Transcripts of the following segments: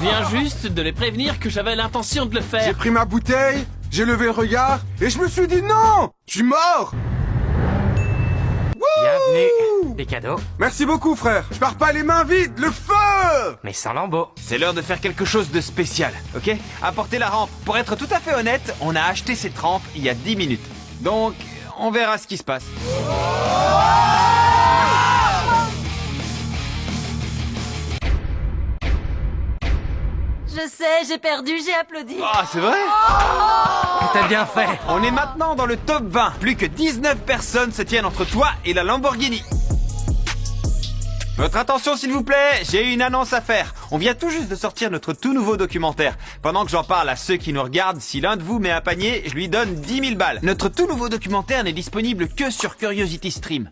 viens juste de les prévenir que j'avais l'intention de le J'ai faire. pris ma bouteille, j'ai levé le regard, et je me suis dit non! Je suis mort! Bienvenue. Des cadeaux, Merci beaucoup, frère. Je pars pas les mains vides, le feu! mais sans lambeaux. C'est l'heure de faire quelque chose de spécial, ok? Apportez la rampe. Pour être tout à fait honnête, on a acheté cette rampe il y a 10 minutes. Donc, on verra ce qui se passe. Je sais, j'ai perdu, j'ai applaudi. Ah, c'est vrai? T'as bien fait. On est maintenant dans le top 20. Plus que 19 personnes se tiennent entre toi et la Lamborghini. Votre attention s'il vous plaît, j'ai une annonce à faire. On vient tout juste de sortir notre tout nouveau documentaire. Pendant que j'en parle à ceux qui nous regardent, si l'un de vous met un panier, je lui donne 10 000 balles. Notre tout nouveau documentaire n'est disponible que sur Curiosity Stream.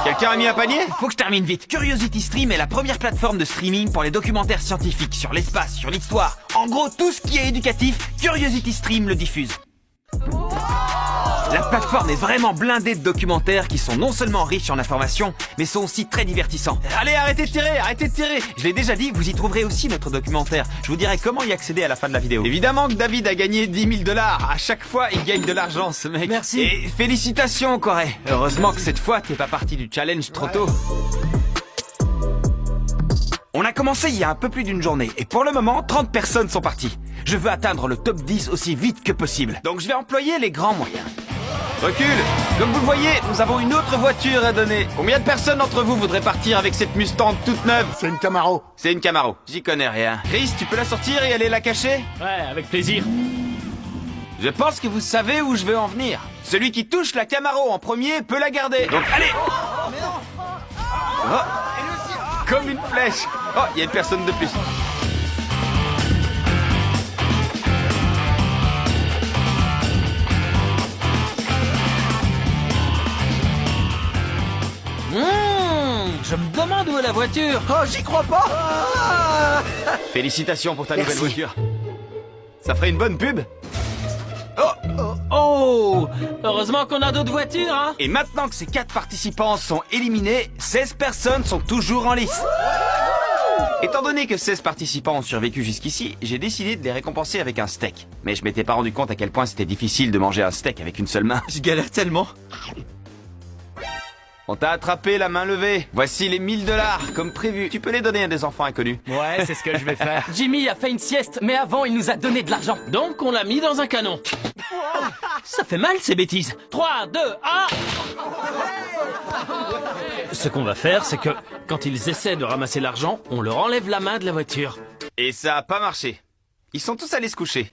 Quelqu'un a mis un panier? Faut que je termine vite. Curiosity Stream est la première plateforme de streaming pour les documentaires scientifiques sur l'espace, sur l'histoire. En gros, tout ce qui est éducatif, Curiosity Stream le diffuse. La plateforme est vraiment blindée de documentaires qui sont non seulement riches en informations, mais sont aussi très divertissants. Allez, arrêtez de tirer, arrêtez de tirer. Je l'ai déjà dit, vous y trouverez aussi notre documentaire. Je vous dirai comment y accéder à la fin de la vidéo. Évidemment que David a gagné 10 000 $. À chaque fois, il gagne de l'argent, ce mec. Merci. Et félicitations, Corey. Heureusement que cette fois, t'es pas parti du challenge trop tôt. On a commencé il y a un peu plus d'une journée, et pour le moment, 30 personnes sont parties. Je veux atteindre le top 10 aussi vite que possible. Donc je vais employer les grands moyens. Recule. Comme vous le voyez, nous avons une autre voiture à donner. Combien de personnes d'entre vous voudraient partir avec cette Mustang toute neuve? C'est une Camaro. C'est une Camaro. J'y connais rien. Chris, tu peux la sortir et aller la cacher? Ouais, avec plaisir. Je pense que vous savez où je veux en venir. Celui qui touche la Camaro en premier peut la garder. Donc allez. Oh. Comme une flèche. Oh, il y a une personne de plus. Je me demande où est la voiture. Oh, j'y crois pas! Félicitations pour ta nouvelle voiture. Ça ferait une bonne pub. Oh, heureusement qu'on a d'autres voitures, hein. Et maintenant que ces 4 participants sont éliminés, 16 personnes sont toujours en lice. Étant donné que 16 participants ont survécu jusqu'ici, j'ai décidé de les récompenser avec un steak. Mais je m'étais pas rendu compte à quel point c'était difficile de manger un steak avec une seule main. Je galère tellement. On t'a attrapé la main levée. Voici les 1 000 $, comme prévu. Tu peux les donner à des enfants inconnus. Ouais, c'est ce que je vais faire. Jimmy a fait une sieste, mais avant, il nous a donné de l'argent. Donc, on l'a mis dans un canon. Ça fait mal, ces bêtises. 3, 2, 1... Ce qu'on va faire, c'est que, quand ils essaient de ramasser l'argent, on leur enlève la main de la voiture. Et ça a pas marché. Ils sont tous allés se coucher.